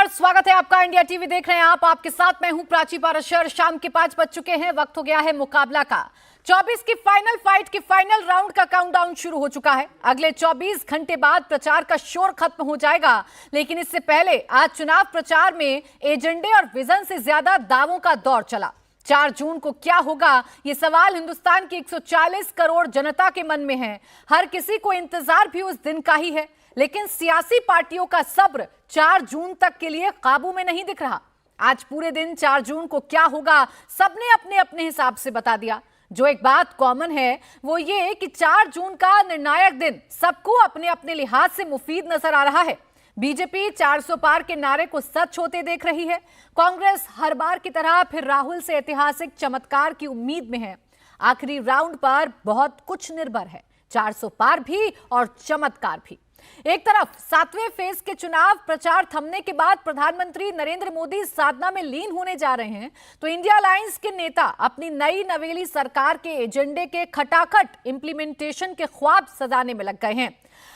नमस्कार, स्वागत है आपका। इंडिया टीवी देख रहे हैं आप। आपके साथ मैं हूं प्राची पाराशर। शाम के 5 बज चुके हैं। वक्त हो गया है मुकाबला का। 24 की फाइनल फाइट की फाइनल राउंड का काउंटडाउन शुरू हो चुका है। अगले 24 घंटे बाद प्रचार का शोर खत्म हो जाएगा, लेकिन इससे पहले आज चुनाव प्रचार में एजेंडे और विजन से ज्यादा दावों का दौर चला। 4 जून को क्या होगा, ये सवाल हिंदुस्तान की 140 करोड़ जनता के मन में है। हर किसी को इंतजार भी उस दिन का ही है, लेकिन सियासी पार्टियों का सब्र 4 जून तक के लिए काबू में नहीं दिख रहा। आज पूरे दिन 4 जून को क्या होगा, सबने अपने अपने हिसाब से बता दिया। जो एक बात कॉमन है वो ये कि 4 जून का निर्णायक दिन सबको अपने अपने लिहाज से मुफीद नजर आ रहा है। बीजेपी 400 पार के नारे को सच होते देख रही है। कांग्रेस हर बार की तरह फिर राहुल से ऐतिहासिक चमत्कार की उम्मीद में है। आखिरी राउंड पर बहुत कुछ निर्भर है, 400 पार भी और चमत्कार भी। एक तरफ 7वें फेज के चुनाव प्रचार थमने के बाद प्रधानमंत्री नरेंद्र मोदी साधना में लीन होने जा रहे हैं, तो इंडिया अलायंस के नेता अपनी नई नवेली सरकार के एजेंडे के खटाखट इंप्लीमेंटेशन के ख्वाब सजाने में लग गए हैं।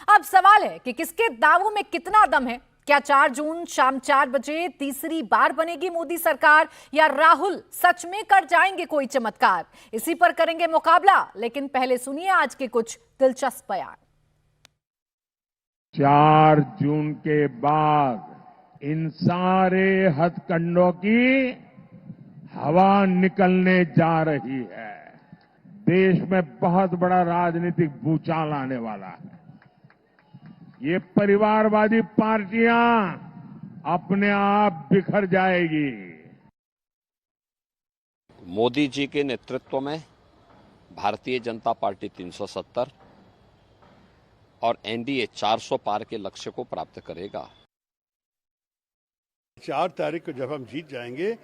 अब सवाल है कि किसके दावों में कितना दम है। क्या 4 जून शाम 4 बजे तीसरी बार बनेगी मोदी सरकार, या राहुल सच में कर जाएंगे कोई चमत्कार? इसी पर करेंगे मुकाबला, लेकिन पहले सुनिए आज के कुछ दिलचस्प बयान। 4 जून के बाद इन सारे हथकंडों की हवा निकलने जा रही है। देश में बहुत बड़ा राजनीतिक भूचाल आने वाला है। ये परिवारवादी पार्टियां अपने आप बिखर जाएगी। मोदी जी के नेतृत्व में भारतीय जनता पार्टी 370 और एनडीए 400 पार के लक्ष्य को प्राप्त करेगा। 4 तारीख को जब हम जीत जाएंगे,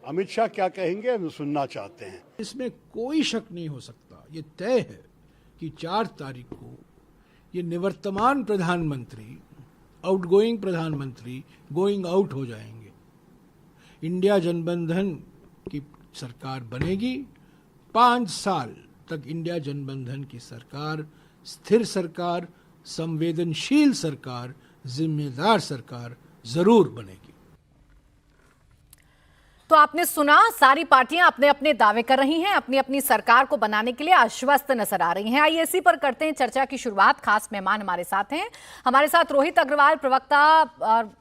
अमित शाह क्या कहेंगे हम सुनना चाहते हैं। इसमें कोई शक नहीं हो सकता, ये तय है कि 4 तारीख को ये निवर्तमान प्रधानमंत्री, आउटगोइंग प्रधानमंत्री गोइंग आउट हो जाएंगे। इंडिया जनबंधन की सरकार बनेगी। 5 साल तक इंडिया जनबंधन की सरकार स्थिर सरकार, संवेदनशील सरकार, जिम्मेदार सरकार जरूर बनेगी। तो आपने सुना, सारी पार्टियां अपने अपने दावे कर रही हैं, अपनी अपनी सरकार को बनाने के लिए आश्वस्त नजर आ रही हैं। आइए इसी पर करते हैं चर्चा की शुरुआत। खास मेहमान हमारे साथ हैं। हमारे साथ रोहित अग्रवाल, प्रवक्ता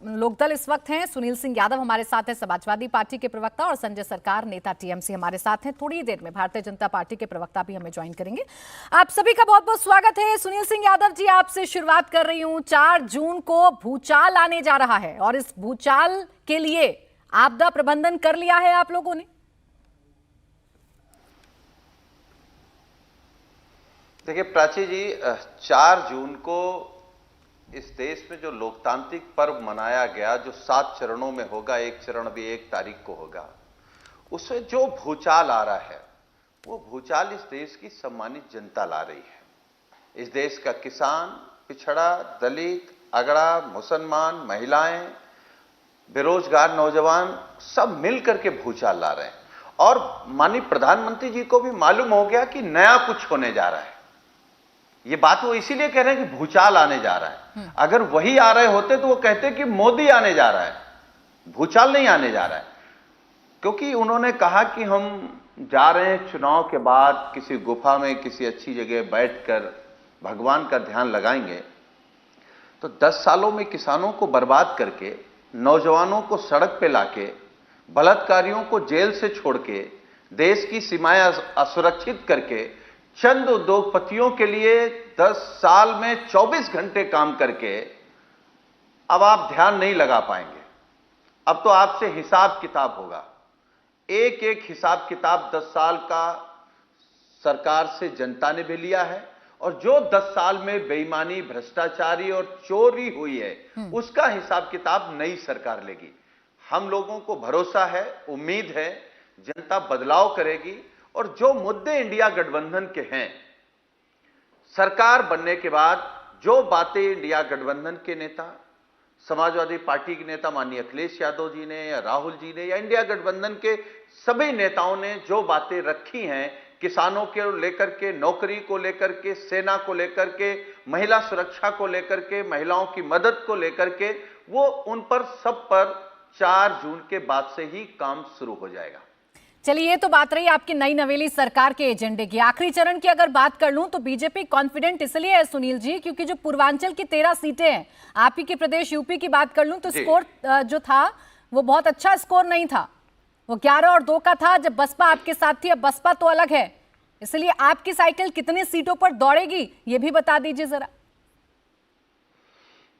लोकदल इस वक्त हैं। सुनील सिंह यादव हमारे साथ हैं, समाजवादी पार्टी के प्रवक्ता, और संजय सरकार, नेता टीएमसी हमारे साथ हैं। थोड़ी देर में भारतीय जनता पार्टी के प्रवक्ता भी हमें ज्वाइन करेंगे। आप सभी का बहुत बहुत स्वागत है। सुनील सिंह यादव जी, आपसे शुरुआत कर रही हूं। 4 जून को भूचाल आने जा रहा है, और इस भूचाल के लिए आपदा प्रबंधन कर लिया है आप लोगों ने? देखिए प्राची जी, 4 जून को इस देश में जो लोकतांत्रिक पर्व मनाया गया, जो 7 चरणों में होगा, एक चरण भी 1 तारीख को होगा, उसमें जो भूचाल आ रहा है वो भूचाल इस देश की सम्मानित जनता ला रही है। इस देश का किसान, पिछड़ा, दलित, अगड़ा, मुसलमान, महिलाएं, बेरोजगार नौजवान सब मिलकर के भूचाल ला रहे हैं। और माननीय प्रधानमंत्री जी को भी मालूम हो गया कि नया कुछ होने जा रहा है। ये बात वो इसीलिए कह रहे हैं कि भूचाल आने जा रहा है। अगर वही आ रहे होते तो वो कहते कि मोदी आने जा रहा है, भूचाल नहीं आने जा रहा है। क्योंकि उन्होंने कहा कि हम जा रहे हैं चुनाव के बाद किसी गुफा में किसी अच्छी जगह बैठकर भगवान का ध्यान लगाएंगे। तो 10 सालों में किसानों को बर्बाद करके, नौजवानों को सड़क पे लाके, बलात्कारियों को जेल से छोड़ के, देश की सीमाएं असुरक्षित करके, चंद उद्योगपतियों के लिए 10 साल में 24 घंटे काम करके अब आप ध्यान नहीं लगा पाएंगे। अब तो आपसे हिसाब किताब होगा। एक एक हिसाब किताब 10 साल का सरकार से जनता ने भी लिया है, और जो 10 साल में बेईमानी, भ्रष्टाचारी और चोरी हुई है उसका हिसाब किताब नई सरकार लेगी। हम लोगों को भरोसा है, उम्मीद है, जनता बदलाव करेगी। और जो मुद्दे इंडिया गठबंधन के हैं, सरकार बनने के बाद जो बातें इंडिया गठबंधन के नेता, समाजवादी पार्टी के नेता माननीय अखिलेश यादव जी ने या राहुल जी ने या इंडिया गठबंधन के सभी नेताओं ने जो बातें रखी हैं, किसानों को लेकर के, नौकरी को लेकर के, सेना को लेकर के, महिला सुरक्षा को लेकर के, महिलाओं की मदद को लेकर के, वो उन पर सब पर 4 जून के बाद से ही काम शुरू हो जाएगा। चलिए, ये तो बात रही आपकी नई नवेली सरकार के एजेंडे की। आखिरी चरण की अगर बात कर लूं तो बीजेपी कॉन्फिडेंट इसलिए है सुनील जी, क्योंकि जो पूर्वांचल की 13 सीटें हैं, आप ही के प्रदेश यूपी की बात कर लूं तो स्कोर जो था वो बहुत अच्छा स्कोर नहीं था, वो 11 और 2 का था जब बसपा आपके साथ थी। अब बसपा तो अलग है, इसलिए आपकी साइकिल कितनी सीटों पर दौड़ेगी ये भी बता दीजिए जरा।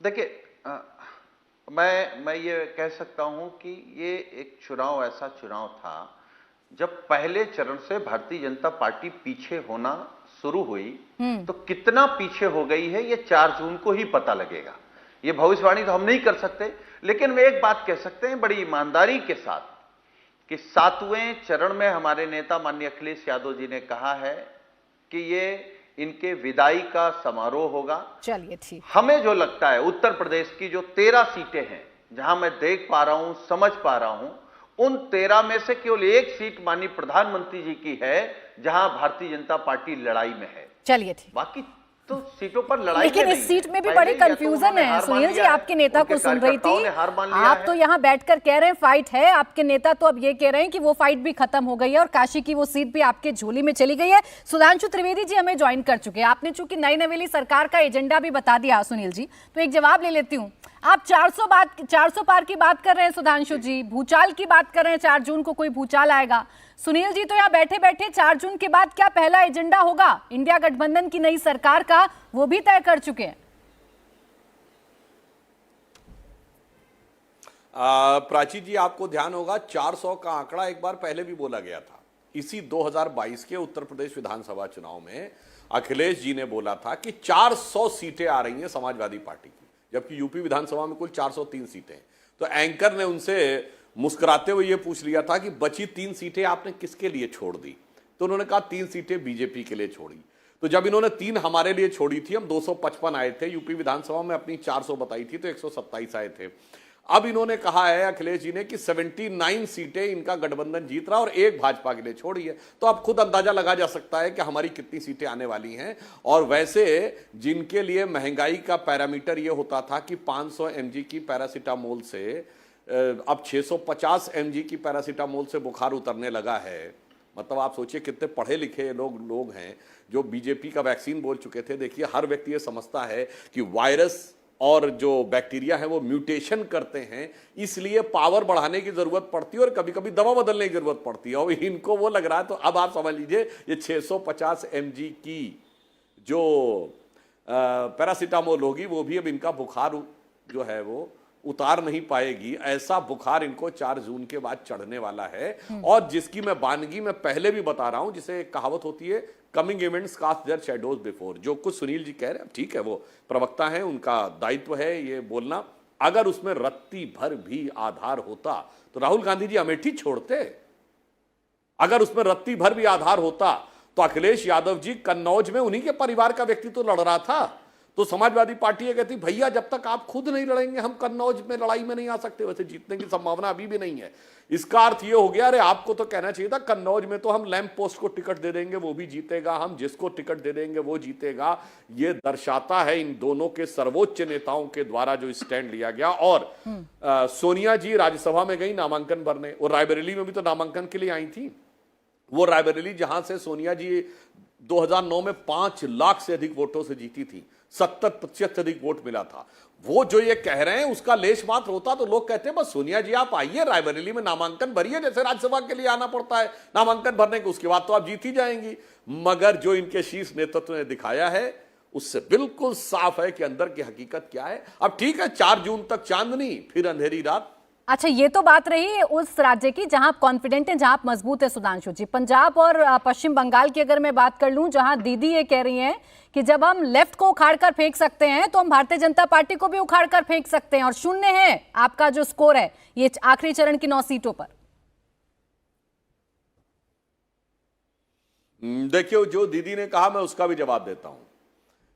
देखिए, मैं ये कह सकता हूं कि ये एक चुनाव ऐसा चुनाव था जब पहले चरण से भारतीय जनता पार्टी पीछे होना शुरू हुई, तो कितना पीछे हो गई है ये 4 जून को ही पता लगेगा। ये भविष्यवाणी तो हम नहीं कर सकते, लेकिन वे एक बात कह सकते हैं बड़ी ईमानदारी के साथ कि 7वें चरण में हमारे नेता माननीय अखिलेश यादव जी ने कहा है कि ये इनके विदाई का समारोह होगा। चलिए ठीक। हमें जो लगता है उत्तर प्रदेश की जो 13 सीटें हैं, जहां मैं देख पा रहा हूं, समझ पा रहा हूं, उन 13 में से केवल एक सीट माननीय प्रधानमंत्री जी की है जहां भारतीय जनता पार्टी लड़ाई में है। चलिए ठीक। बाकी तो सीटों पर लड़ाई लेकिन इस सीट में भी बड़ी कंफ्यूजन है सुनील जी। आपके नेता को सुन रही थी, आप तो यहाँ बैठकर कह रहे हैं फाइट है, आपके नेता तो अब ये कह रहे हैं कि वो फाइट भी खत्म हो गई है और काशी की वो सीट भी आपके झोली में चली गई है। सुधांशु त्रिवेदी जी हमें ज्वाइन कर चुके हैं। आपने चूंकि नई नवेली सरकार का एजेंडा भी बता दिया सुनील जी, तो एक जवाब ले लेती हूँ। आप 400 पार की बात कर रहे हैं सुधांशु जी, भूचाल की बात कर रहे हैं, 4 जून को कोई भूचाल आएगा। सुनील जी तो यहाँ बैठे बैठे 4 जून के बाद क्या पहला एजेंडा होगा इंडिया गठबंधन की नई सरकार का, वो भी तय कर चुके हैं। प्राची जी, आपको ध्यान होगा 400 का आंकड़ा एक बार पहले भी बोला गया था। इसी 2022 के उत्तर प्रदेश विधानसभा चुनाव में अखिलेश जी ने बोला था कि 400 सीटें आ रही हैं समाजवादी पार्टी की, जबकि यूपी विधानसभा में कुल 403 सीटें हैं। तो एंकर ने उनसे मुस्कुराते हुए ये पूछ लिया था कि बची 3 सीटें आपने किसके लिए छोड़ दी? तो उन्होंने कहा 3 सीटें बीजेपी के लिए छोड़ी। तो जब इन्होंने 3 हमारे लिए छोड़ी थी, हम 255 आए थे, यूपी विधानसभा में अपनी 400 बताई थी तो 127 आए थे। अब इन्होंने कहा है अखिलेश जी ने कि 79 सीटें इनका गठबंधन जीत रहा और 1 भाजपा के लिए छोड़ी है। तो आप खुद अंदाजा लगा जा सकता है कि हमारी कितनी सीटें आने वाली हैं। और वैसे जिनके लिए महंगाई का पैरामीटर ये होता था कि 500 mg की पैरासीटामोल से अब 650 mg की पैरासीटामोल से बुखार उतरने लगा है, मतलब आप सोचिए कितने पढ़े लिखे लोग हैं जो बीजेपी का वैक्सीन बोल चुके थे। देखिए, हर व्यक्ति ये समझता है कि वायरस और जो बैक्टीरिया है वो म्यूटेशन करते हैं, इसलिए पावर बढ़ाने की जरूरत पड़ती है और कभी कभी दवा बदलने की जरूरत पड़ती है, और इनको वो लग रहा है। तो अब आप समझ लीजिए ये 650 mg की जो पैरासीटामोल होगी वो भी अब इनका बुखार जो है वो उतार नहीं पाएगी। ऐसा बुखार इनको 4 जून के बाद चढ़ने वाला है, और जिसकी मैं बानगी में पहले भी बता रहा हूं, जिसे एक कहावत होती है, coming events cast their shadows before. जो कुछ सुनील जी कह रहे हैं, ठीक है, वो प्रवक्ता है, उनका दायित्व है ये बोलना। अगर उसमें रत्ती भर भी आधार होता तो राहुल गांधी जी अमेठी छोड़ते? अगर उसमें रत्ती भर भी आधार होता तो अखिलेश यादव जी कन्नौज में उन्हीं के परिवार का व्यक्ति तो लड़ रहा था। तो समाजवादी पार्टी ये कहती, भैया जब तक आप खुद नहीं लड़ेंगे हम कन्नौज में लड़ाई में नहीं आ सकते। वैसे जीतने की संभावना अभी भी नहीं है। इसका अर्थ ये हो गया, अरे आपको तो कहना चाहिए था कन्नौज में तो हम लैंप पोस्ट को टिकट दे देंगे वो भी जीतेगा, हम जिसको टिकट दे देंगे वो जीतेगा। ये दर्शाता है इन दोनों के सर्वोच्च नेताओं के द्वारा जो स्टैंड लिया गया। और सोनिया जी राज्यसभा में गई नामांकन भरने, और रायबरेली में भी तो नामांकन के लिए आई थी। वो रायबरेली जहां से सोनिया जी 2009 में 5 लाख से अधिक वोटों से जीती थी, 70% से अधिक वोट मिला था। वो जो ये कह रहे हैं उसका लेश मात्र होता तो लोग कहते हैं बस सोनिया जी आप आइए रायबरेली में नामांकन भरिए, जैसे राज्यसभा के लिए आना पड़ता है नामांकन भरने के, उसके बाद तो आप जीत ही जाएंगी। मगर जो इनके शीर्ष नेतृत्व ने दिखाया है उससे बिल्कुल साफ है कि अंदर की हकीकत क्या है। अब ठीक है, 4 जून तक चांदनी, फिर अंधेरी रात। अच्छा, ये तो बात रही उस राज्य की जहां आप कॉन्फिडेंट हैं, जहां आप मजबूत है सुधांशु जी। पंजाब और पश्चिम बंगाल की अगर मैं बात कर लूं, जहां दीदी ये कह रही हैं कि जब हम लेफ्ट को उखाड़ कर फेंक सकते हैं तो हम भारतीय जनता पार्टी को भी उखाड़ कर फेंक सकते हैं, और 0 है आपका जो स्कोर है ये आखिरी चरण की 9 सीटों पर। देखिए, जो दीदी ने कहा मैं उसका भी जवाब देता हूं।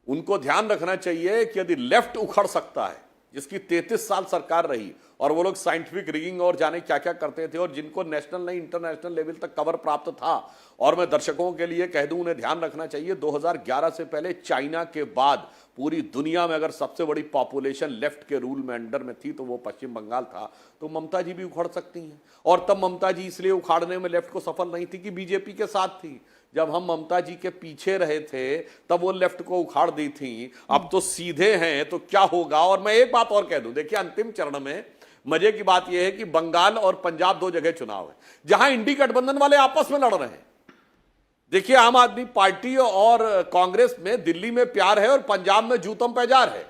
उनको ध्यान रखना चाहिए कि यदि लेफ्ट उखड़ सकता है, जिसकी 33 साल सरकार रही और वो लोग साइंटिफिक रिगिंग और जाने क्या क्या करते थे, और जिनको नेशनल नहीं इंटरनेशनल लेवल तक कवर प्राप्त था। और मैं दर्शकों के लिए कह दूं, उन्हें ध्यान रखना चाहिए 2011 से पहले चाइना के बाद पूरी दुनिया में अगर सबसे बड़ी पॉपुलेशन लेफ्ट के रूल में अंडर में थी तो वो पश्चिम बंगाल था, तो ममता जी भी उखड़ सकती हैं। और तब ममता जी इसलिए उखाड़ने में लेफ्ट को सफल नहीं थी कि बीजेपी के साथ थी। जब हम ममता जी के पीछे रहे थे तब वो लेफ्ट को उखाड़ दी थी। अब तो सीधे हैं तो क्या होगा। और मैं एक बात और कह दूं, देखिए अंतिम चरण में मजे की बात यह है कि बंगाल और पंजाब 2 जगह चुनाव है जहां इंडी गठबंधन वाले आपस में लड़ रहे हैं। देखिए आम आदमी पार्टी और कांग्रेस में दिल्ली में प्यार है और पंजाब में जूतम पैजार है।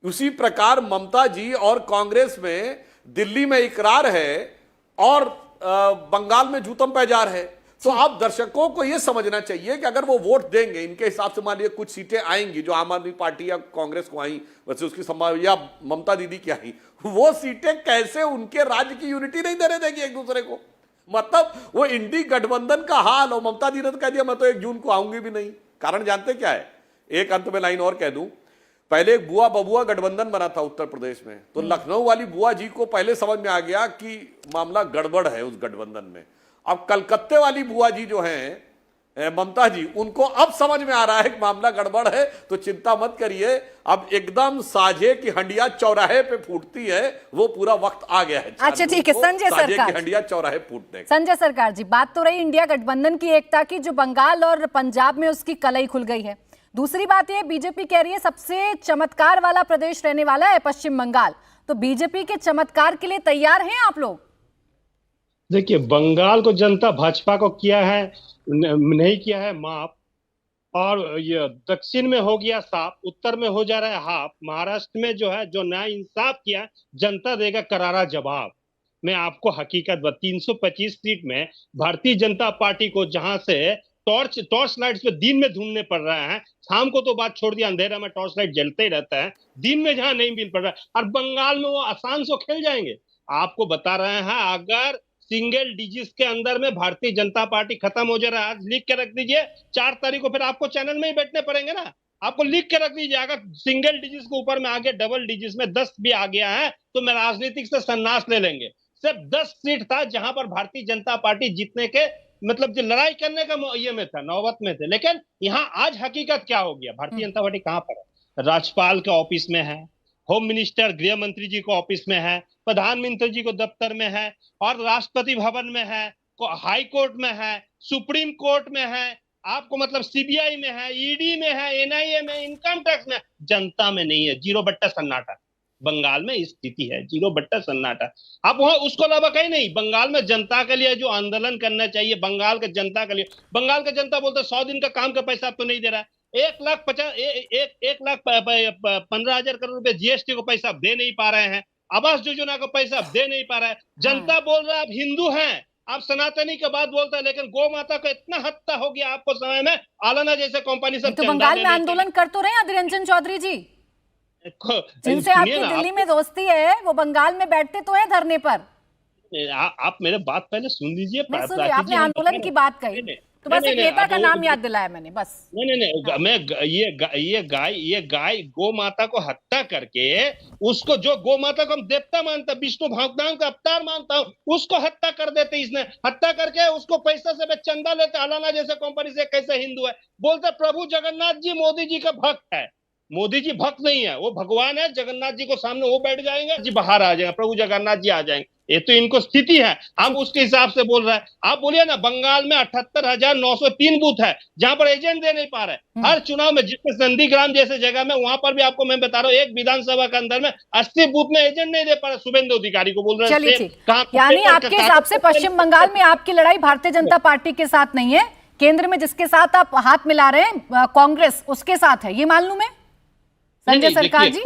उसी प्रकार ममता जी और कांग्रेस में दिल्ली में इकरार है और बंगाल में जूतम पैजार है। तो आप दर्शकों को यह समझना चाहिए कि अगर वो वोट देंगे, इनके हिसाब से मान लीजिए कुछ सीटें आएंगी जो आम आदमी पार्टी या कांग्रेस को आई, वैसे उसकी संभावना, या ममता दीदी की आई, वो सीटें कैसे उनके राज्य की यूनिटी नहीं देने देगी एक दूसरे को। मतलब वो इंडी गठबंधन का हाल। और ममता दी ने तो कह दिया मैं तो 1 जून को आऊंगी भी नहीं। कारण जानते क्या है? एक अंत में लाइन और कह दूं, पहले एक बुआ बबुआ गठबंधन बना था उत्तर प्रदेश में, तो लखनऊ वाली बुआ जी को पहले समझ में आ गया कि मामला गड़बड़ है उस गठबंधन में। अब कलकत्ते वाली बुआ जी जो हैं ममता जी, उनको अब समझ में आ रहा है कि मामला गड़बड़ है। तो चिंता मत करिए, अब एकदम साझे की हंडिया चौराहे पे फूटती है, वो पूरा वक्त आ गया है। अच्छा ठीक है संजय सरकार, साझे की हंडिया चौराहे फूटने। संजय सरकार जी, बात तो रही इंडिया गठबंधन की एकता की, जो बंगाल और पंजाब में उसकी कलई खुल गई है। दूसरी बात यह, बीजेपी कह रही है सबसे चमत्कार वाला प्रदेश रहने वाला है पश्चिम बंगाल। तो बीजेपी के चमत्कार के लिए तैयार हैं आप लोग? देखिए, बंगाल को जनता भाजपा को किया है नहीं किया है माफ, और ये दक्षिण में हो गया साफ, उत्तर में हो जा रहा है हाफ। महाराष्ट्र में जो है, जो न्याय इंसाफ किया, जनता देगा करारा जवाब। मैं आपको हकीकत 325 सीट में भारतीय जनता पार्टी को जहां से टॉर्च लाइट्स पे दिन में ढूंढने पड़ रहा है, शाम को तो बात छोड़ दिया, अंधेरा में टॉर्च लाइट जलते ही रहता है, दिन में जहां नहीं मिल पड़ रहा है, और बंगाल में वो आसान से खेल जाएंगे। आपको बता रहे हैं, अगर सिंगल डिजिट के अंदर में भारतीय जनता पार्टी खत्म हो जा रहा है, आज लिख के रख दीजिए, 4 तारीख को फिर आपको चैनल में ही बैठने पड़ेंगे ना। आपको लिख के रख दीजिए, अगर सिंगल डिजिट के ऊपर में आगे डबल डिजिट में 10 भी आ गया है तो मैं राजनीतिक से संन्यास ले लेंगे। सिर्फ 10 सीट था जहां पर भारतीय जनता पार्टी जीतने के मतलब जो लड़ाई करने का ये में था, नौबत में थे। लेकिन यहाँ आज हकीकत क्या हो गया, भारतीय जनता पार्टी कहां पर है? राज्यपाल के ऑफिस में है, होम मिनिस्टर गृह मंत्री जी को ऑफिस में है, प्रधानमंत्री जी को दफ्तर में है, और राष्ट्रपति भवन में है, हाई कोर्ट में है, सुप्रीम कोर्ट में है, आपको मतलब सीबीआई में है, ईडी में है, एनआईए में, इनकम टैक्स में। जनता में नहीं है, 0 बट्टा सन्नाटा। बंगाल में स्थिति है 0 बट्टा सन्नाटा। आप वहां उसको अलावा कहीं नहीं। बंगाल में जनता के लिए जो आंदोलन करना चाहिए, बंगाल के जनता के लिए, बंगाल का जनता बोलते 100 दिन का काम का पैसा आपको नहीं दे रहा है। 1,15,000 करोड़ रुपए जीएसटी को पैसा आप दे नहीं पा रहे हैं, आवास योजना को पैसा आप दे नहीं पा रहे हैं। जनता बोल रहा है आप हिंदू हैं, आप सनातनी के बात बोलते हैं, लेकिन गौ माता को इतना हत्या हो गया आपको समय में, आलाना जैसे कंपनी सब तो बंगाल में आंदोलन कर तो रहे अधीर रंजन चौधरी जी, जिनसे आपकी दिल्ली में दोस्ती है, वो बंगाल में बैठते तो है धरने पर। आप मेरे बात पहले सुन लीजिए। आपने आंदोलन की बात कही तो बस एक नेता का नाम याद दिलाया मैंने, बस। नहीं, मैं ये गाय गौ माता को हत्या करके, उसको जो गौ माता को हम देवता मानता, विष्णु भगवान का अवतार मानता हूं, उसको हत्या कर देते। इसने हत्या करके उसको पैसा से चंदा लेते, अलाना जैसे कंपनी से। कैसे हिंदू है? बोलते प्रभु जगन्नाथ जी मोदी जी का भक्त है। मोदी जी भक्त नहीं है, वो भगवान है। जगन्नाथ जी को सामने वो बैठ जाएंगे, जी बाहर आ जाएंगे, प्रभु जगन्नाथ जी आ जाएंगे। ये तो इनको स्थिति है, हम उसके हिसाब से बोल रहे हैं। आप बोलिए ना, बंगाल में 78,903 बूथ है जहां पर एजेंट दे नहीं पा रहे। हर चुनाव में जिसमें नंदीग्राम जैसे जगह में, वहां पर भी आपको मैं बता रहा हूँ, एक विधानसभा के अंदर में 80 बूथ में एजेंट नहीं दे पा रहे। शुभेंदु अधिकारी को बोल रहे हैं। चलिए ठीक, यानी आपके हिसाब से पश्चिम बंगाल में आपकी लड़ाई भारतीय जनता पार्टी के साथ नहीं है, केंद्र में जिसके साथ आप हाथ मिला रहे हैं कांग्रेस, उसके साथ है, ये मान लूं मैं, संजय सरकार जी?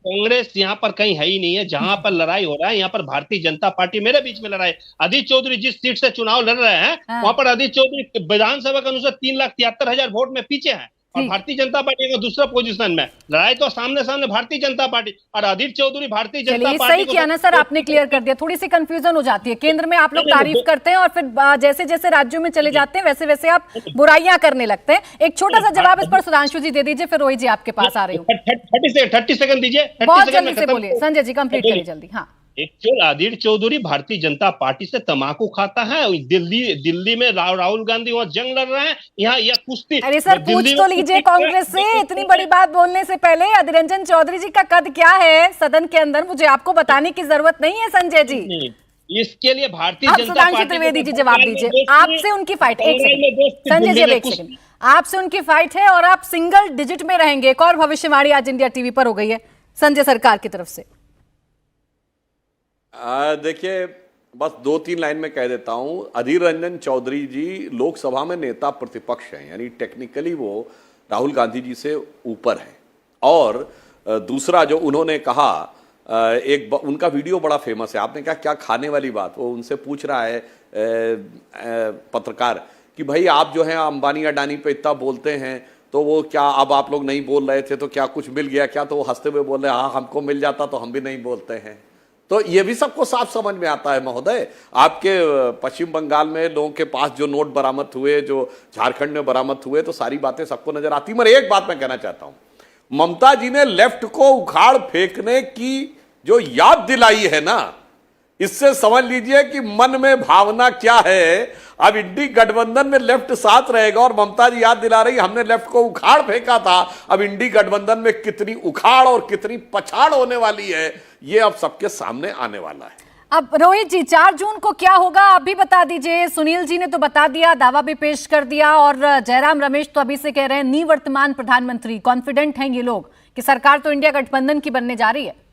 कांग्रेस यहाँ पर कहीं है ही नहीं है। जहां पर लड़ाई हो रहा है, यहाँ पर भारतीय जनता पार्टी, मेरे बीच में लड़ाई। अदित चौधरी जिस सीट से चुनाव लड़ रहे हैं, वहां पर अदित चौधरी विधानसभा के अनुसार 3,73,000 वोट में पीछे हैं, और भारतीय जनता पार्टी का दूसरा पोजीशन में। लड़ाई तो सामने सामने भारतीय जनता पार्टी और अदित चौधरी भारतीय जनता पार्टी। सही किया ना सर, आपने क्लियर कर दिया। थोड़ी सी कंफ्यूजन हो जाती है, केंद्र में आप लोग तारीफ करते हैं और फिर जैसे जैसे राज्यों में चले जाते हैं वैसे वैसे आप बुराइयां करने लगते हैं। एक छोटा सा जवाब इस पर सुधांशु जी दे दीजिए, फिर रोहित जी आपके पास आ रही हूँ। 30 सेकंड दीजिए, बहुत जल्दी से बोलिए संजय जी, कंप्लीट करिए जल्दी। हाँ, एक्चुअल अधीर चौधरी भारतीय जनता पार्टी से तमाकू खाता है। दिल्ली में राहुल गांधी वहां जंग लड़ रहे हैं, यहाँ यह कुश्ती। अरे सर, पूछ तो लीजिए कांग्रेस से। इतनी बड़ी बात बोलने से पहले अधीर रंजन चौधरी जी का कद क्या है सदन के अंदर, मुझे आपको बताने की जरूरत नहीं है संजय जी। इसके लिए भारतीय आप जनता सुधांशु पार्टी त्रिवेदी जी जवाब दीजिए। आपसे उनकी फाइट, एक सेकंड संजय जी, अब एक सेकंड, आपसे उनकी फाइट है और आप सिंगल डिजिट में रहेंगे। एक और भविष्यवाणी आज इंडिया टीवी पर हो गई है संजय सरकार की तरफ से। देखिए, बस 2-3 लाइन में कह देता हूं। अधीर रंजन चौधरी जी लोकसभा में नेता प्रतिपक्ष हैं, यानी टेक्निकली वो राहुल गांधी जी से ऊपर है। और दूसरा जो उन्होंने कहा, उनका वीडियो बड़ा फेमस है। आपने कहा क्या खाने वाली बात, वो उनसे पूछ रहा है पत्रकार कि भाई आप जो है अंबानी अडानी पे इतना बोलते हैं, तो वो क्या अब आप लोग नहीं बोल रहे थे तो क्या कुछ मिल गया क्या? तो वो हंसते हुए बोल रहे हाँ, हमको मिल जाता तो हम भी नहीं बोलते हैं। तो ये भी सबको साफ समझ में आता है महोदय। आपके पश्चिम बंगाल में लोगों के पास जो नोट बरामद हुए, जो झारखंड में बरामद हुए, तो सारी बातें सबको नजर आती। मगर एक बात मैं कहना चाहता हूं, ममता जी ने लेफ्ट को उखाड़ फेंकने की जो याद दिलाई है ना, इससे समझ लीजिए कि मन में भावना क्या है। अब इंडी गठबंधन में लेफ्ट साथ रहेगा और ममता जी याद दिला रही हमने लेफ्ट को उखाड़ फेंका था। अब इंडी गठबंधन में कितनी उखाड़ और कितनी पछाड़ होने वाली है, ये अब सबके सामने आने वाला है। अब रोहित जी, 4 जून को क्या होगा आप भी बता दीजिए। सुनील जी ने तो बता दिया, दावा भी पेश कर दिया, और जयराम रमेश तो अभी से कह रहे हैं निवर्तमान प्रधानमंत्री। कॉन्फिडेंट हैं ये लोग कि सरकार तो इंडिया गठबंधन की बनने जा रही है।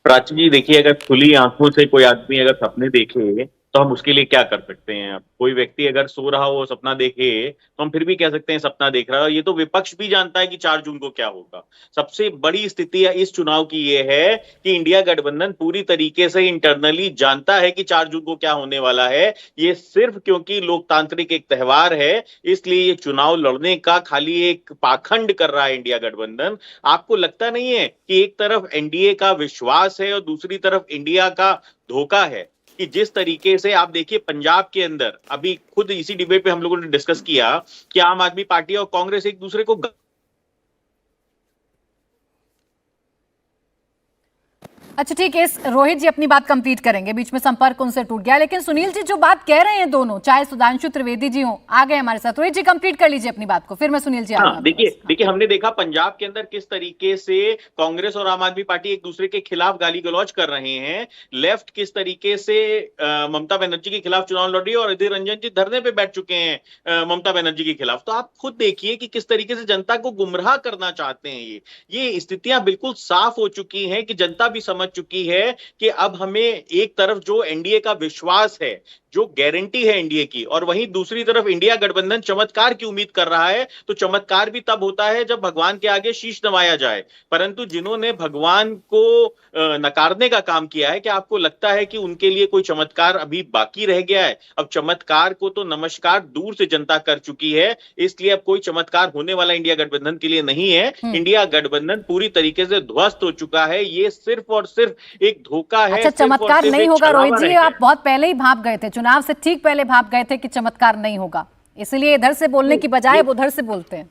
प्राची जी देखिए, अगर खुली आंखों से कोई आदमी अगर सपने देखे तो हम उसके लिए क्या कर सकते हैं। कोई व्यक्ति अगर सो रहा हो सपना देखे तो हम फिर भी कह सकते हैं सपना देख रहा है। ये तो विपक्ष भी जानता है कि 4 जून को क्या होगा। सबसे बड़ी स्थिति इस चुनाव की ये है कि इंडिया गठबंधन पूरी तरीके से इंटरनली जानता है कि 4 जून को क्या होने वाला है। ये सिर्फ क्योंकि लोकतांत्रिक एक त्योहार है, इसलिए ये चुनाव लड़ने का खाली एक पाखंड कर रहा है इंडिया गठबंधन। आपको लगता नहीं है कि एक तरफ एनडीए का विश्वास है और दूसरी तरफ इंडिया का धोखा है? कि जिस तरीके से आप देखिए पंजाब के अंदर, अभी खुद इसी डिबेट पे हम लोगों ने डिस्कस किया कि आम आदमी पार्टी और कांग्रेस एक दूसरे को अच्छा ठीक है, रोहित जी अपनी बात कंप्लीट करेंगे, बीच में संपर्क उनसे टूट गया। लेकिन सुनील जी जो बात कह रहे हैं दोनों, चाहे सुधांशु त्रिवेदी जी हो, आ गए हमारे साथ। रोहित जी कंप्लीट कर लीजिए अपनी बात को, फिर मैं सुनील जी आ हाँ, देखिए हमने देखा पंजाब के अंदर किस तरीके से कांग्रेस और आम आदमी पार्टी एक दूसरे के खिलाफ गाली गलौज कर रहे हैं। लेफ्ट किस तरीके से ममता बनर्जी के खिलाफ चुनाव लड़ रही है और अधीर रंजन जी धरने पे बैठ चुके हैं ममता बनर्जी के खिलाफ। तो आप खुद देखिए कि किस तरीके से जनता को गुमराह करना चाहते हैं। ये स्थितियां बिल्कुल साफ हो चुकी हैं कि जनता भी समझ चुकी है कि अब हमें एक तरफ जो एनडीए का विश्वास है, जो गारंटी है एनडीए की, और वहीं दूसरी तरफ इंडिया गठबंधन चमत्कार की उम्मीद कर रहा है। तो चमत्कार भी तब होता है जब भगवान के आगे शीश नवाया जाए। परंतु जिन्होंने भगवान को नकारने का काम किया है, क्या आपको लगता है कि उनके लिए कोई चमत्कार अभी बाकी रह गया है? अब चमत्कार को तो नमस्कार दूर से जनता कर चुकी है, इसलिए अब कोई चमत्कार होने वाला इंडिया गठबंधन के लिए नहीं है। इंडिया गठबंधन पूरी तरीके से ध्वस्त हो चुका है। ये सिर्फ और सिर्फ एक धोखा है। अच्छा, चमत्कार नहीं होगा रोहित जी, आप बहुत पहले ही भाप गए थे, चुनाव से ठीक पहले भाप गए थे कि चमत्कार नहीं होगा, इसलिए इधर से बोलने की बजाय वो उधर से बोलते हैं।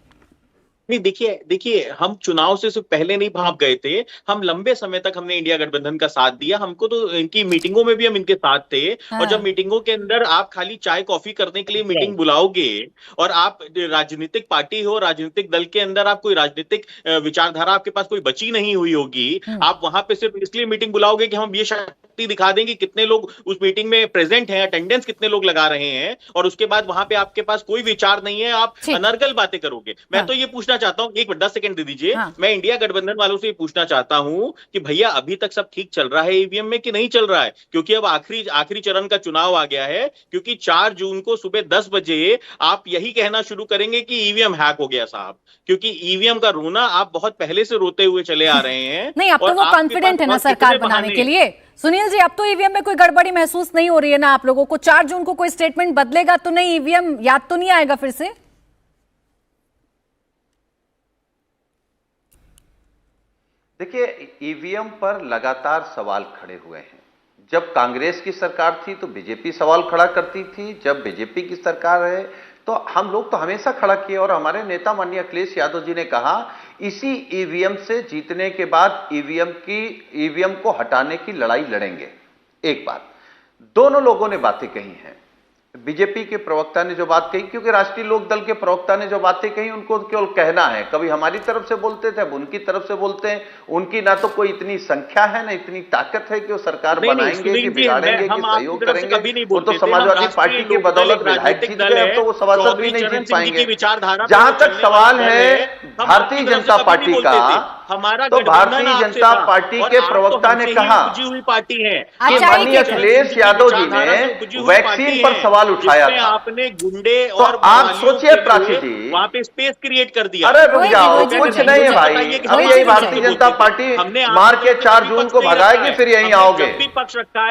नहीं, देखिए हम चुनाव से सिर्फ पहले नहीं भाग गए थे, हम लंबे समय तक हमने इंडिया गठबंधन का साथ दिया। हमको तो इनकी मीटिंगों में भी हम इनके साथ थे। हाँ। और जब मीटिंगों के अंदर आप खाली चाय कॉफी करने के लिए मीटिंग बुलाओगे और आप राजनीतिक पार्टी हो, राजनीतिक दल के अंदर आप कोई राजनीतिक विचारधारा आपके पास कोई बची नहीं हुई होगी, आप वहां पे सिर्फ इसलिए मीटिंग बुलाओगे कि हम ये शक्ति दिखा देंगे कितने लोग उस मीटिंग में प्रेजेंट हैं, अटेंडेंस कितने लोग लगा रहे हैं, और उसके बाद वहां पे आपके पास कोई विचार नहीं है, आप अनर्गल बातें करोगे। मैं तो ये पूछना चाहता हूं, एक 10 सेकंड दे दीजिए। मैं इंडिया गठबंधन वालों से पूछना चाहता हूं कि भैया अभी तक सब ठीक चल रहा है ईवीएम में कि नहीं चल रहा है? क्योंकि अब आखिरी चरण का चुनाव आ गया है। क्योंकि 4 जून को सुबह 10 बजे आप यही कहना शुरू करेंगे कि ईवीएम हैक हो गया साहब, क्योंकि ईवीएम का रोना आप बहुत पहले से रोते हुए चले आ रहे हैं। नहीं, अब तो वो कॉन्फिडेंट है ना सरकार बनाने के लिए। सुनील जी, अब तो ईवीएम में कोई गड़बड़ी महसूस नहीं हो रही है ना आप लोगों को? 4 जून को कोई स्टेटमेंट बदलेगा तो नहीं, ईवीएम याद तो नहीं आएगा फिर से? देखिए, ईवीएम पर लगातार सवाल खड़े हुए हैं। जब कांग्रेस की सरकार थी तो बीजेपी सवाल खड़ा करती थी, जब बीजेपी की सरकार है तो हम लोग तो हमेशा खड़ा किए। और हमारे नेता माननीय अखिलेश यादव जी ने कहा इसी ईवीएम से जीतने के बाद ईवीएम को हटाने की लड़ाई लड़ेंगे। एक बात, दोनों लोगों ने बातें कही हैं। बीजेपी के प्रवक्ता ने जो बात कही, क्योंकि राष्ट्रीय लोक दल के प्रवक्ता ने जो बातें कही उनको केवल कहना है, कभी हमारी तरफ से बोलते थे, अब उनकी तरफ से बोलते हैं। उनकी ना तो कोई इतनी संख्या है ना इतनी ताकत है कि वो सरकार बनाएंगे कि बिगाड़ेंगे कि सहयोग करेंगे। वो तो समाजवादी पार्टी की बदौलत विधायक जीत गए, अब तो वो सभासद भी नहीं जीत पाएंगे। जहां तक सवाल है भारतीय जनता पार्टी का, तो भारतीय जनता पार्टी के प्रवक्ता ने कहा पार्टी है कि माननीय अखिलेश यादव जी ने वैक्सीन पर सवाल उठाया था। आपने गुंडे तो और आप सोचिए प्राची जी, वहां पे स्पेस क्रिएट कर दिया। अरे रुक जाओ, कुछ नहीं है भाई। अब यही भारतीय जनता पार्टी मार के 4 जून को भगाएगी, फिर यहीं आओगे।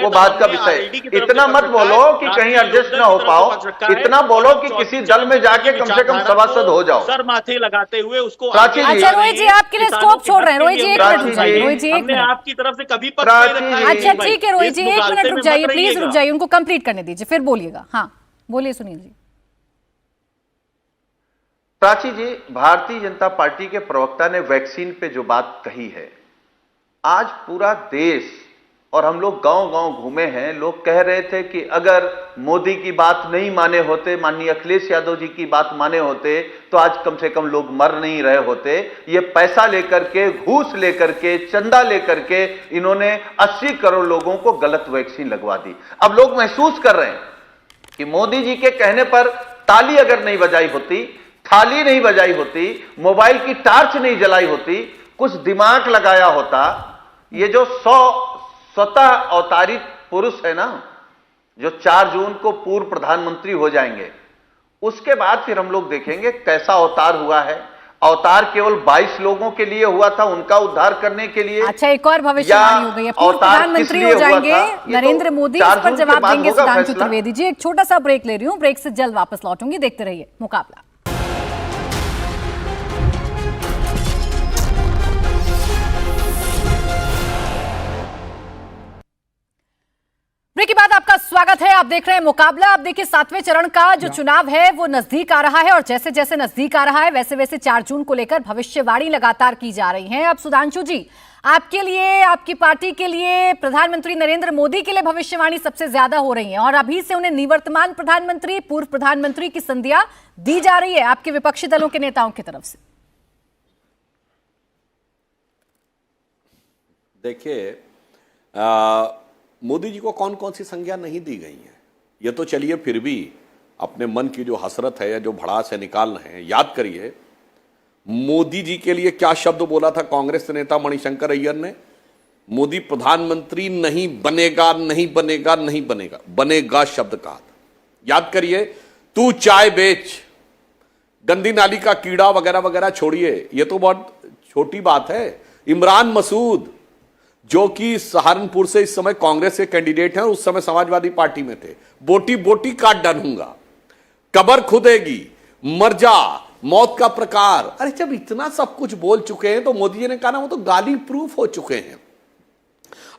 वो बात का विषय। इतना मत बोलो कि कहीं एडजस्ट ना हो पाओ, इतना बोलो कि किसी दल में जाके कम से कम सभासद हो जाओ। सर माथे लगाते हुए उसको। प्राची जी, अच्छा रोहित जी आपके लिए स्कोप छोड़ रहे हैं। रोहित जी एक मिनट रुक जाइए। रोहित जी एक मिनट आपकी तरफ से कभी पक्ष अच्छा ठीक है रोहित जी एक मिनट रुक जाइए, प्लीज रुक जाइए, उनको कंप्लीट करने दीजिए फिर बोलिएगा। हाँ बोलिए सुनील जी। प्राची जी, भारतीय जनता पार्टी के प्रवक्ता ने वैक्सीन पे जो बात कही है, आज पूरा देश और हम लोग गांव-गांव घूमे हैं, लोग कह रहे थे कि अगर मोदी की बात नहीं माने होते, माननीय अखिलेश यादव जी की बात माने होते तो आज कम से कम लोग मर नहीं रहे होते। ये पैसा लेकर के, घूस लेकर के, चंदा लेकर के इन्होंने 80 करोड़ लोगों को गलत वैक्सीन लगवा दी। अब लोग महसूस कर रहे हैं कि मोदी जी के कहने पर ताली अगर नहीं बजाई होती, थाली नहीं बजाई होती, मोबाइल की टार्च नहीं जलाई होती, कुछ दिमाग लगाया होता, ये जो 100 स्वतः अवतारित पुरुष है ना, जो 4 जून को पूर्व प्रधानमंत्री हो जाएंगे, उसके बाद फिर हम लोग देखेंगे कैसा अवतार हुआ है। अवतार केवल 22 लोगों के लिए हुआ था, उनका उद्धार करने के लिए। अच्छा एक और भविष्यवाणी हो गई है, पूर्व प्रधानमंत्री हो जाएंगे नरेंद्र मोदी, इस पर जवाब देंगे सुधांशु त्रिवेदी जी। एक छोटा सा ब्रेक ले रही हूं, ब्रेक से जल्द वापस लौटूंगी, देखते रहिए मुकाबला। ब्रेक के बाद आपका स्वागत है। आप देख रहे हैं मुकाबला। आप देखिए 7वें चरण का जो चुनाव है वो नजदीक आ रहा है और जैसे जैसे नजदीक आ रहा है वैसे वैसे 4 जून को लेकर भविष्यवाणी लगातार की जा रही है। अब सुधांशु जी, आपके लिए, आपकी पार्टी के लिए, प्रधानमंत्री नरेंद्र मोदी के लिए भविष्यवाणी सबसे ज्यादा हो रही है और अभी से उन्हें निवर्तमान प्रधानमंत्री, पूर्व प्रधानमंत्री की संज्ञा दी जा रही है आपके विपक्षी दलों के नेताओं की तरफ से। देखिए, मोदी जी को कौन कौन सी संज्ञा नहीं दी गई है ये तो चलिए फिर भी अपने मन की जो हसरत है या जो भड़ास है निकाल रहे हैं। याद करिए मोदी जी के लिए क्या शब्द बोला था कांग्रेस नेता मणिशंकर अय्यर ने। मोदी प्रधानमंत्री नहीं बनेगा, नहीं बनेगा, नहीं बनेगा, बनेगा शब्द कहा था। याद करिए, तू चाय बेच, गंदी नाली का कीड़ा वगैरह वगैरह छोड़िए, ये तो बहुत छोटी बात है। इमरान मसूद जो कि सहारनपुर से इस समय कांग्रेस के कैंडिडेट हैं और उस समय समाजवादी पार्टी में थे, बोटी बोटी काट डालूंगा, कब्र खुदेगी, मर जा, मौत का प्रकार। अरे जब इतना सब कुछ बोल चुके हैं तो मोदी जी ने कहा ना वो तो गाली प्रूफ हो चुके हैं।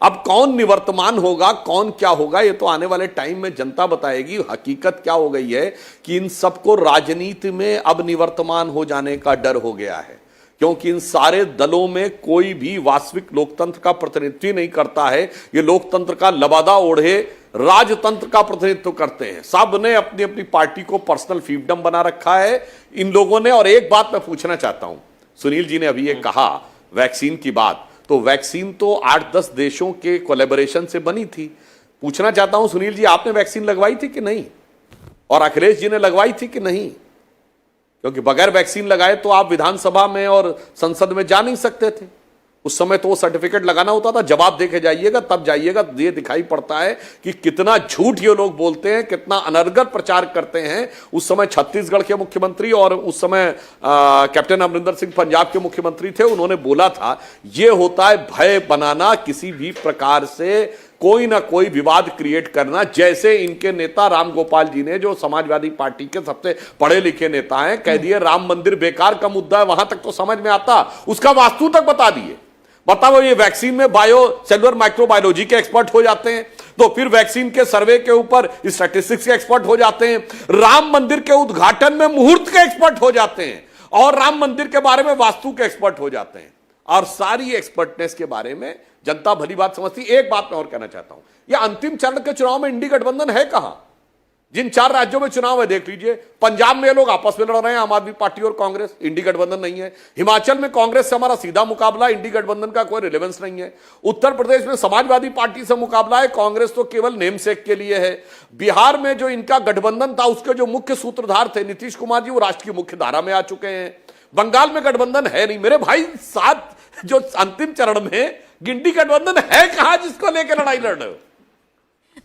अब कौन निवर्तमान होगा, कौन क्या होगा, ये तो आने वाले टाइम में जनता बताएगी। हकीकत क्या हो गई है कि इन सबको राजनीति में अब निवर्तमान हो जाने का डर हो गया है, क्योंकि इन सारे दलों में कोई भी वास्तविक लोकतंत्र का प्रतिनिधित्व नहीं करता है। ये लोकतंत्र का लबादा ओढ़े राजतंत्र का प्रतिनिधित्व करते हैं। सब ने अपनी अपनी पार्टी को पर्सनल फील्डम बना रखा है इन लोगों ने। और एक बात मैं पूछना चाहता हूं, सुनील जी ने अभी ये कहा वैक्सीन की बात, तो वैक्सीन तो 8-10 देशों के कोलैबोरेशन से बनी थी। पूछना चाहता हूं सुनील जी, आपने वैक्सीन लगवाई थी कि नहीं, और अखिलेश जी ने लगवाई थी कि नहीं? क्योंकि बगैर वैक्सीन लगाए तो आप विधानसभा में और संसद में जा नहीं सकते थे। उस समय तो वो सर्टिफिकेट लगाना होता था, जवाब देके जाइएगा तब जाइएगा। ये दिखाई पड़ता है कि कितना झूठ ये लोग बोलते हैं, कितना अनर्गल प्रचार करते हैं। उस समय छत्तीसगढ़ के मुख्यमंत्री और उस समय कैप्टन अमरिंदर सिंह पंजाब के मुख्यमंत्री थे, उन्होंने बोला था ये होता है भय बनाना, किसी भी प्रकार से कोई ना कोई विवाद क्रिएट करना। जैसे इनके नेता राम गोपाल जी ने, जो समाजवादी पार्टी के सबसे पढ़े लिखे नेता हैं, कह दिए राम मंदिर बेकार का मुद्दा है, वहां तक तो समझ में आता, उसका वास्तु तक बता दिए। बताओ ये वैक्सीन में बायो सेलुलर माइक्रोबायोलॉजी के एक्सपर्ट हो जाते हैं, तो फिर वैक्सीन के सर्वे के ऊपर स्टैटिस्टिक्स के एक्सपर्ट हो जाते हैं, राम मंदिर के उद्घाटन में मुहूर्त के एक्सपर्ट हो जाते हैं, और राम मंदिर के बारे में वास्तु के एक्सपर्ट हो जाते हैं, और सारी एक्सपर्टनेस के बारे में जनता भली बात समझती। एक बात मैं और कहना चाहता हूं, यह अंतिम चरण के चुनाव में इंडी गठबंधन है कहां? जिन 4 राज्यों में चुनाव है देख लीजिए, पंजाब में लोग आपस में लड़ रहे हैं, आम आदमी पार्टी और कांग्रेस, इंडी गठबंधन नहीं है। हिमाचल में कांग्रेस से हमारा सीधा मुकाबला, इंडी गठबंधन का कोई रिलेवेंस नहीं है। उत्तर प्रदेश में समाजवादी पार्टी से मुकाबला है, कांग्रेस तो केवल नेम सेक के लिए है। बिहार में जो इनका गठबंधन था उसके जो मुख्य सूत्रधार थे नीतीश कुमार जी, वो राष्ट्र की मुख्य धारा में आ चुके हैं। बंगाल में गठबंधन है नहीं मेरे भाई। 7 जो अंतिम चरण में गिंडी गठबंधन है कहां जिसको लेकर लड़ाई लड़ रहे हो?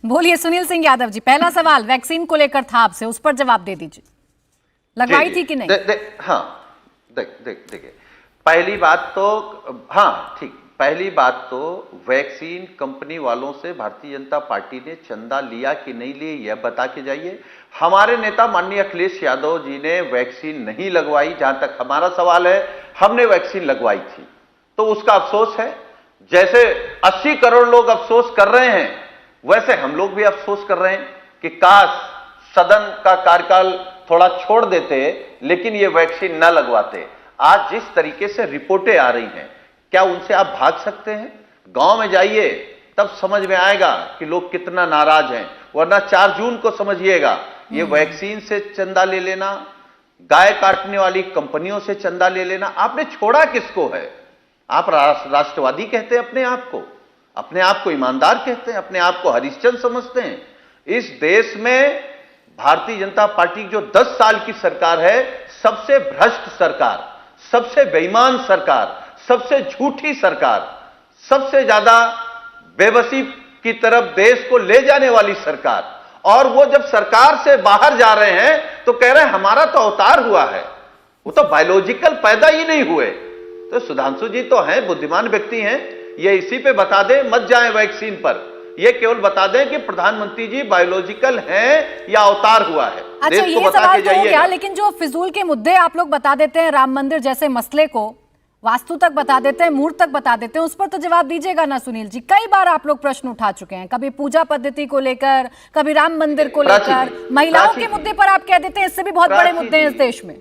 बोलिए सुनील सिंह यादव जी, पहला सवाल वैक्सीन को लेकर था आपसे, उस पर जवाब दे दीजिए। लगवाई थी कि नहीं? देखिए, पहली बात तो हाँ ठीक, पहली बात तो वैक्सीन कंपनी वालों से भारतीय जनता पार्टी ने चंदा लिया कि नहीं लिया यह बता के जाइए। हमारे नेता माननीय अखिलेश यादव जी ने वैक्सीन नहीं लगवाई, जहां तक हमारा सवाल है। हमने वैक्सीन लगवाई थी, तो उसका अफसोस है। जैसे 80 करोड़ लोग अफसोस कर रहे हैं, वैसे हम लोग भी अफसोस कर रहे हैं कि काश सदन का कार्यकाल थोड़ा छोड़ देते, लेकिन ये वैक्सीन न लगवाते। आज जिस तरीके से रिपोर्टें आ रही हैं, क्या उनसे आप भाग सकते हैं? गांव में जाइए, तब समझ में आएगा कि लोग कितना नाराज हैं। वरना 4 जून को समझिएगा, ये वैक्सीन से चंदा ले लेना, गाय काटने वाली कंपनियों से चंदा ले लेना, आपने छोड़ा किसको है? आप राष्ट्रवादी कहते हैं अपने आप को ईमानदार कहते हैं, अपने आप को हरिश्चंद्र समझते हैं। इस देश में भारतीय जनता पार्टी जो 10 साल की सरकार है, सबसे भ्रष्ट सरकार, सबसे बेईमान सरकार, सबसे झूठी सरकार, सबसे ज्यादा बेबसी की तरफ देश को ले जाने वाली सरकार। और वो जब सरकार से बाहर जा रहे हैं तो कह रहे हैं हमारा तो अवतार हुआ है, वो तो बायोलॉजिकल पैदा ही नहीं हुए। तो सुधांशु जी तो हैं, बुद्धिमान व्यक्ति हैं, ये इसी पे बता दें, मत जाएं वैक्सीन पर, ये केवल बता दें कि प्रधानमंत्री जी बायोलॉजिकल हैं या अवतार हुआ है। अच्छा, ये सवाल तो हो गया, लेकिन जो फिजूल के मुद्दे आप लोग बता देते हैं, राम मंदिर जैसे मसले को वास्तु तक बता देते हैं, मुहूर्त तक बता देते हैं, उस पर तो जवाब दीजिएगा ना सुनील जी। कई बार आप लोग प्रश्न उठा चुके हैं, कभी पूजा पद्धति को लेकर, कभी राम मंदिर को लेकर, महिलाओं के मुद्दे पर आप कह देते हैं इससे भी बहुत बड़े मुद्दे हैं इस देश में।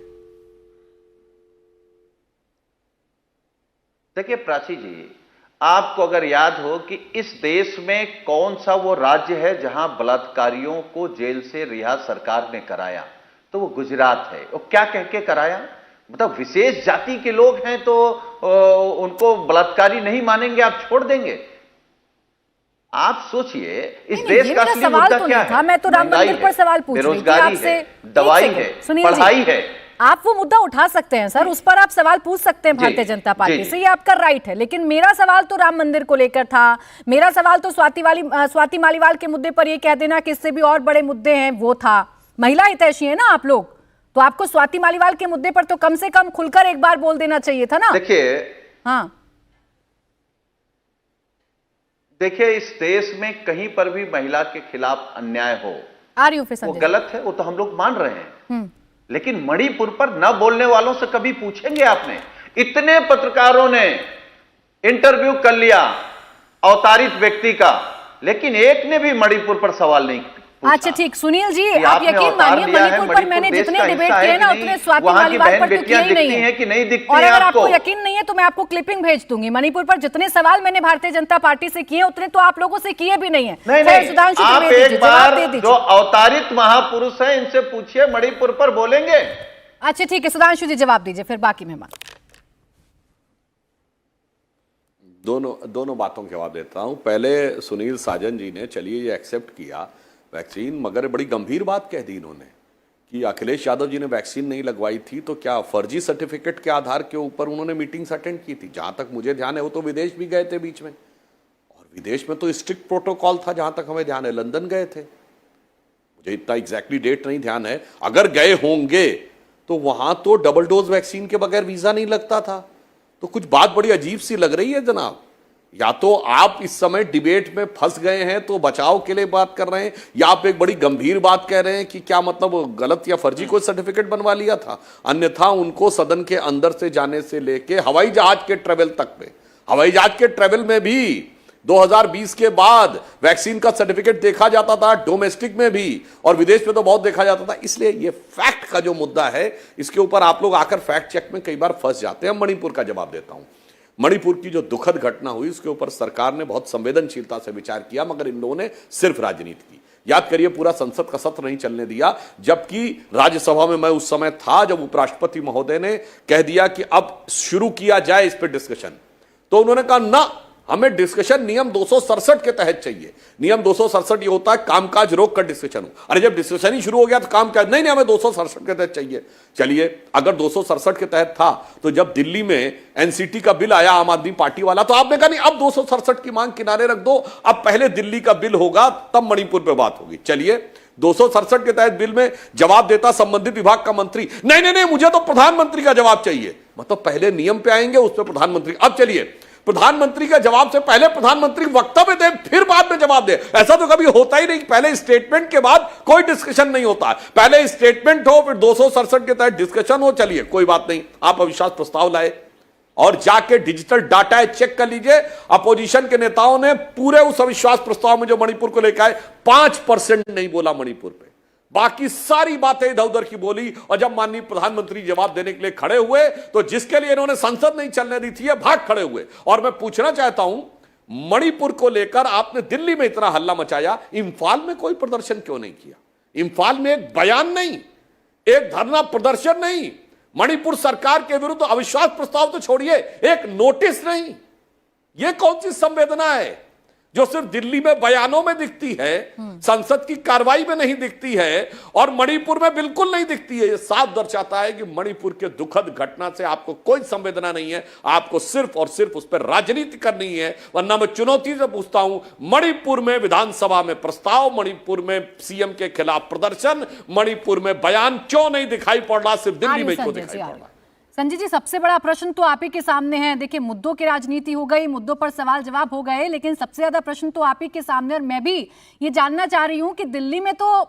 देखिए प्राची जी, आपको अगर याद हो कि इस देश में कौन सा वो राज्य है जहां बलात्कारियों को जेल से रिहा सरकार ने कराया, तो वो गुजरात है। वो क्या कह के कराया? मतलब विशेष जाति के लोग हैं तो उनको बलात्कारी नहीं मानेंगे, आप छोड़ देंगे? आप सोचिए इस देश का असली मुद्दा क्या है? मैं तो राम मंदिर पर सवाल पूछ रही थी आपसे। दवाई है, पढ़ाई है। आप वो मुद्दा उठा सकते हैं सर, उस पर आप सवाल पूछ सकते हैं भारतीय जनता पार्टी से, ये आपका राइट है। लेकिन मेरा सवाल तो राम मंदिर को लेकर था, मेरा सवाल तो स्वाति मालीवाल के मुद्दे पर ये कह देना कि इससे भी और बड़े मुद्दे हैं, वो था। महिला हितैषी है ना आप लोग, तो आपको स्वाति मालीवाल के मुद्दे पर तो कम से कम खुलकर एक बार बोल देना चाहिए था ना। देखिए इस देश में कहीं पर भी महिला के खिलाफ अन्याय हो, वो गलत है, वो तो हम लोग मान रहे हैं। लेकिन मणिपुर पर न बोलने वालों से कभी पूछेंगे आपने? इतने पत्रकारों ने इंटरव्यू कर लिया अवतारित व्यक्ति का, लेकिन एक ने भी मणिपुर पर सवाल नहीं पूछा। अच्छा ठीक, सुनील जी आप यकीन मानिए, मणिपुर पर मैंने जितने डिबेट किए ना उतने स्वाति मालीवाल पर तो किए ही नहीं है कि नहीं दिखती। और अगर आपको यकीन नहीं है तो मैं आपको क्लिपिंग भेज दूंगी। मणिपुर पर जितने सवाल मैंने भारतीय जनता पार्टी से किए उतने तो आप लोगों से किए भी नहीं है। सुधांशु आप एक बार जो अवतारित महापुरुष है इनसे पूछिए, मणिपुर पर बोलेंगे। अच्छा ठीक है, सुधांशु जी जवाब दीजिए, फिर बाकी मेहमान। दोनों बातों के जवाब देता हूं। पहले सुनील साजन जी ने चलिए ये एक्सेप्ट किया वैक्सीन, मगर बड़ी गंभीर बात कह दी इन्होंने कि अखिलेश यादव जी ने वैक्सीन नहीं लगवाई थी, तो क्या फर्जी सर्टिफिकेट के आधार के ऊपर उन्होंने मीटिंग्स अटेंड की थी? जहां तक मुझे ध्यान है वो तो विदेश भी गए थे बीच में, और विदेश में तो स्ट्रिक्ट प्रोटोकॉल था जहां तक हमें ध्यान है, लंदन गए थे। मुझे इतना एग्जैक्टली डेट नहीं ध्यान है, अगर गए होंगे तो वहां तो डबल डोज वैक्सीन के बगैर वीजा नहीं लगता था। तो कुछ बात बड़ी अजीब सी लग रही है जनाब। या तो आप इस समय डिबेट में फंस गए हैं तो बचाव के लिए बात कर रहे हैं, या आप एक बड़ी गंभीर बात कह रहे हैं कि क्या मतलब गलत या फर्जी कोई सर्टिफिकेट बनवा लिया था। अन्यथा उनको सदन के अंदर से जाने से लेके हवाई जहाज के ट्रेवल तक में, हवाई जहाज के ट्रेवल में भी 2020 के बाद वैक्सीन का सर्टिफिकेट देखा जाता था, डोमेस्टिक में भी और विदेश में तो बहुत देखा जाता था। इसलिए ये फैक्ट का जो मुद्दा है, इसके ऊपर आप लोग आकर फैक्ट चेक में कई बार फंस जाते हैं। मणिपुर का जवाब देता हूं। मणिपुर की जो दुखद घटना हुई, उसके ऊपर सरकार ने बहुत संवेदनशीलता से विचार किया, मगर इन लोगों ने सिर्फ राजनीति की। याद करिए, पूरा संसद का सत्र नहीं चलने दिया, जबकि राज्यसभा में मैं उस समय था जब उपराष्ट्रपति महोदय ने कह दिया कि अब शुरू किया जाए इस पर डिस्कशन। तो उन्होंने कहा ना, हमें डिस्कशन नियम 267 के तहत चाहिए। नियम 267 ये होता है कामकाज रोक कर डिस्कशन हो। अरे जब डिस्कशन ही शुरू हो गया तो काम क्या, नहीं हमें 267 के तहत चाहिए। चलिए, अगर 267 के तहत था तो जब दिल्ली में एनसीटी का बिल आया आम आदमी पार्टी वाला, तो आपने कहा नहीं, अब 267 की मांग किनारे रख दो, अब पहले दिल्ली का बिल होगा तब मणिपुर पे बात होगी। चलिए, 267 के तहत बिल में जवाब देता संबंधित विभाग का मंत्री, नहीं मुझे तो प्रधानमंत्री का जवाब चाहिए। मतलब पहले नियम पे आएंगे, उस पर प्रधानमंत्री। अब चलिए, प्रधानमंत्री का जवाब से पहले प्रधानमंत्री वक्तव्य दे, फिर बाद में जवाब दे। ऐसा तो कभी होता ही नहीं। पहले स्टेटमेंट के बाद कोई डिस्कशन नहीं होता। पहले स्टेटमेंट हो, फिर 267 के तहत डिस्कशन हो। चलिए, कोई बात नहीं, आप अविश्वास प्रस्ताव लाए और जाके डिजिटल डाटा चेक कर लीजिए। अपोजिशन के नेताओं ने पूरे उस अविश्वास प्रस्ताव में जो मणिपुर को लेकर आए, 5% नहीं बोला मणिपुर पे, बाकी सारी बातें इधर उधर की बोली। और जब माननीय प्रधानमंत्री जवाब देने के लिए खड़े हुए, तो जिसके लिए इन्होंने संसद नहीं चलने दी थी, ये भाग खड़े हुए। और मैं पूछना चाहता हूं, मणिपुर को लेकर आपने दिल्ली में इतना हल्ला मचाया, इंफाल में कोई प्रदर्शन क्यों नहीं किया? इंफाल में एक बयान नहीं, एक धरना प्रदर्शन नहीं, मणिपुर सरकार के विरुद्ध अविश्वास प्रस्ताव तो छोड़िए, एक नोटिस नहीं। यह कौन सी संवेदना है जो सिर्फ दिल्ली में बयानों में दिखती है, संसद की कार्रवाई में नहीं दिखती है और मणिपुर में बिल्कुल नहीं दिखती है? यह साफ दर्शाता है कि मणिपुर के दुखद घटना से आपको कोई संवेदना नहीं है। आपको सिर्फ और सिर्फ उस पर राजनीति करनी है। वरना मैं चुनौती से पूछता हूं, मणिपुर में विधानसभा में प्रस्ताव, मणिपुर में सीएम के खिलाफ प्रदर्शन, मणिपुर में बयान क्यों नहीं दिखाई पड़ रहा? सिर्फ दिल्ली में क्यों दिखाई पड़ रहा? संजय जी, सबसे बड़ा प्रश्न तो आप ही के सामने है। देखिए, मुद्दों की राजनीति हो गई, मुद्दों पर सवाल जवाब हो गए, लेकिन सबसे ज्यादा प्रश्न तो आप ही के सामने। और मैं भी ये जानना चाह रही हूं कि दिल्ली में तो,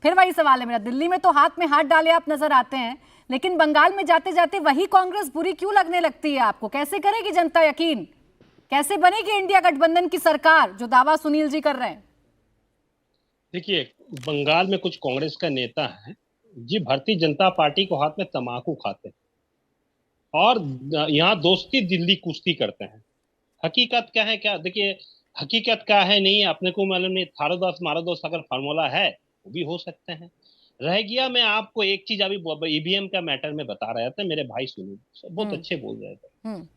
फिर वही सवाल है मेरा, दिल्ली में तो हाथ में हाथ डाले आप नजर आते हैं, लेकिन बंगाल में जाते जाते वही कांग्रेस बुरी क्यों लगने लगती है आपको? कैसे करेगी जनता यकीन? कैसे बनेगी इंडिया गठबंधन की सरकार, जो दावा सुनील जी कर रहे हैं? देखिए, बंगाल में कुछ कांग्रेस का नेता है जी भारतीय जनता पार्टी को हाथ में तंबाकू खाते हैं और यहाँ दोस्ती दिल्ली कुश्ती करते हैं। हकीकत क्या है? क्या देखिए, हकीकत क्या है नहीं अपने को मालूम नहीं। थारो दोस्त मारो दोस्त अगर फार्मूला है वो भी हो सकते हैं। रह गया, मैं आपको एक चीज अभी ईवीएम का मैटर में बता रहे थे, मेरे भाई सुनील बहुत अच्छे बोल रहे थे,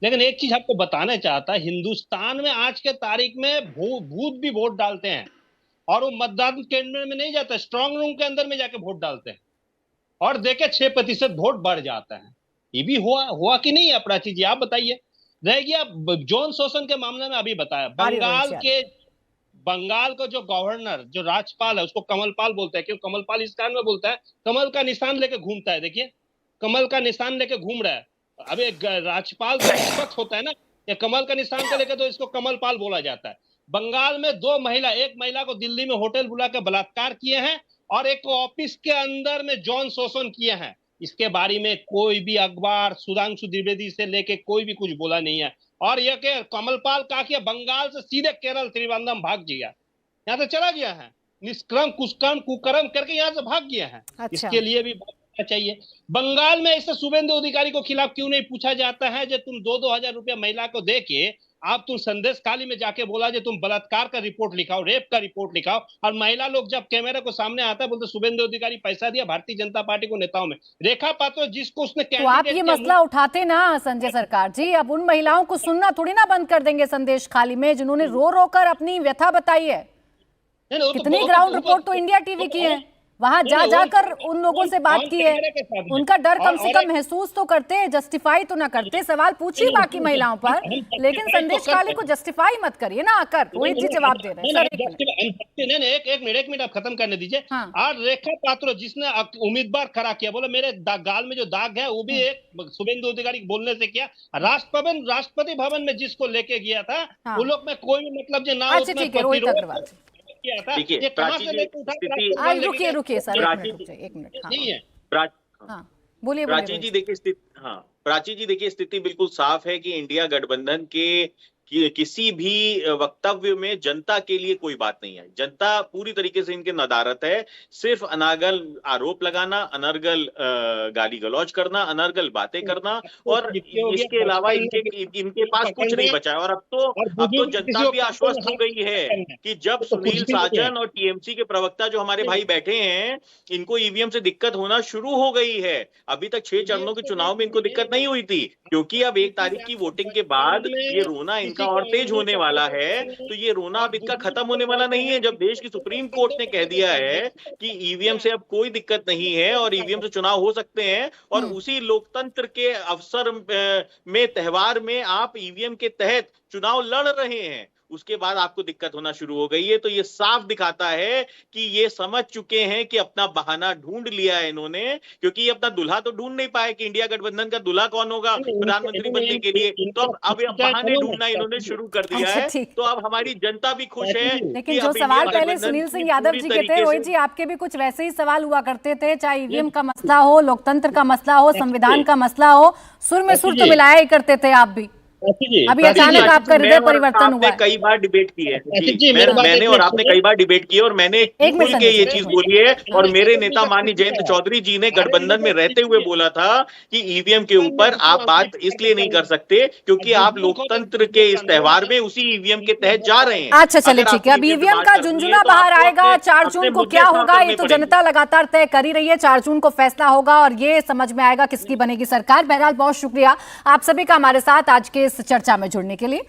लेकिन एक चीज आपको बताना चाहता, हिंदुस्तान में आज के तारीख में भूत भी वोट डालते हैं और वो मतदान केंद्र में नहीं जाता, स्ट्रांग रूम के अंदर में जाके वोट डालते हैं और देखे 6% वोट बढ़ जाता है। ये भी हुआ कि नहीं अपराची जी, आप बताइए। रह गया जॉन शोषण के मामले में, अभी बताया बंगाल को जो गवर्नर, जो राज्यपाल है, उसको कमलपाल बोलता है। क्यों कमलपाल इस कारण में बोलता है? कमल का निशान लेके घूमता है। देखिए, कमल का निशान लेके घूम रहा है। अब एक राज्यपाल होता है ना, ये कमल का निशान का लेके, तो इसको कमलपाल बोला जाता है। बंगाल में एक महिला को दिल्ली में होटल बुला के बलात्कार किए हैं और एक ऑफिस के अंदर में जॉन शोषण किए हैं। इसके बारे में कोई भी अखबार, सुधांशु द्विवेदी से लेके कोई भी कुछ बोला नहीं है। और यह कि कमलपाल का किया, बंगाल से सीधे केरल त्रिवेंद्रम भाग गया, यहाँ से चला गया है, निष्क्रम कुकर्म करके यहाँ से भाग गया है। अच्छा। इसके लिए भी चाहिए। बंगाल में ऐसे शुभेंदु अधिकारी को खिलाफ क्यों नहीं पूछा जाता है? जो तुम 2-2 हजार रुपया महिला को दे के आप तुम संदेश खाली में जाके बोला जो तुम बलात्कार का रिपोर्ट लिखाओ, रेप का रिपोर्ट लिखाओ, और महिला लोग जब कैमरा को सामने आता है बोलते शुभेंदु अधिकारी पैसा दिया भारतीय जनता पार्टी को नेताओं में। रेखा पात्रो जिसको उसने तो आप ये मसला उठाते ना संजय सरकार जी, अब उन महिलाओं को सुनना थोड़ी ना बंद कर देंगे संदेश खाली में, जिन्होंने रो रो कर अपनी व्यथा बताई है। कितनी ग्राउंड रिपोर्ट तो इंडिया टीवी की है, वहां जा जाकर उन लोगों से बात की है, उनका डर कम से कम महसूस तो करते, जस्टिफाई तो ना करते। सवाल पूछिए बाकी महिलाओं पर, लेकिन संदेश खाली को जस्टिफाई मत करिए ना आकर। रोहित जी जवाब दे रहे हैं। एक मिनट आप खत्म करने दीजिए। और रेखा पात्रो जिसने उम्मीदवार खड़ा किया, बोला मेरे गाल में जो दाग है वो भी एक शुभेंदु अधिकारी बोलने से किया। राष्ट्रपति भवन में जिसको लेके गया था वो लोग में कोई भी मतलब जो ना, अच्छा ठीक है रोहित अग्रवाल रुकिए सर, एक मिनट नहीं है बोलिए। प्राची जी देखिए स्थिति बिल्कुल साफ है कि इंडिया गठबंधन के कि किसी भी वक्तव्य में जनता के लिए कोई बात नहीं है। जनता पूरी तरीके से इनके नदारत है, सिर्फ अनागल आरोप लगाना, अनर्गल गाली गलौज करना, अनर्गल बातें करना, और इसके अलावा इनके पास कुछ नहीं बचा है। और अब तो जनता भी आश्वस्त हो गई है कि जब सुनील साजन और टीएमसी के प्रवक्ता जो हमारे भाई बैठे हैं, इनको ईवीएम से दिक्कत होना शुरू हो गई है। अभी तक 6 चरणों के चुनाव में इनको दिक्कत नहीं हुई थी, क्योंकि अब 1 तारीख की वोटिंग के बाद ये रोना इनका और तेज होने वाला है। तो ये रोना अब इनका खत्म होने वाला नहीं है। जब देश की सुप्रीम कोर्ट ने कह दिया है कि ईवीएम से अब कोई दिक्कत नहीं है और ईवीएम से चुनाव हो सकते हैं, और उसी लोकतंत्र के अवसर में, त्योहार में आप ईवीएम के तहत चुनाव लड़ रहे हैं, उसके बाद आपको दिक्कत होना शुरू हो गई है। तो ये साफ दिखाता है कि ये समझ चुके हैं कि अपना बहाना ढूंढ लिया है इन्होंने, क्योंकि ये अपना दूल्हा तो ढूंढ नहीं पाए कि इंडिया गठबंधन का दूल्हा कौन होगा प्रधानमंत्री बनने के लिए। तो अब ये बहाने ढूंढना इन्होंने शुरू कर दिया है। तो अब हमारी जनता भी खुश है। लेकिन जो सवाल पहले सुनील सिंह यादव जी के थे, रोहित जी आपके भी कुछ वैसे ही सवाल हुआ करते थे, चाहे ईवीएम का मसला हो, लोकतंत्र का मसला हो, संविधान का मसला हो, सुर में सुर तो मिलाया ही करते थे आप भी। अभी अचानक आपका हृदय परिवर्तन हुआ है। कई बार डिबेट की है मैंने और आपने कई बार डिबेट की है, और मैंने खुल के ये चीज बोली है। और मेरे नेता माननीय जयंत चौधरी जी ने गठबंधन में रहते हुए बोला था कि ईवीएम के ऊपर आप बात इसलिए नहीं कर सकते क्योंकि आप लोकतंत्र के इस त्योहार में उसी ईवीएम के तहत जा रहे हैं। अच्छा चलिए ठीक है, अब ईवीएम का झुंझुना बाहर आएगा, 4 जून को क्या होगा ये तो जनता लगातार तय कर ही रही है। 4 जून को फैसला होगा और ये समझ में आएगा किसकी बनेगी सरकार। बहरहाल बहुत शुक्रिया आप सभी का हमारे साथ आज के इस चर्चा में जुड़ने के लिए।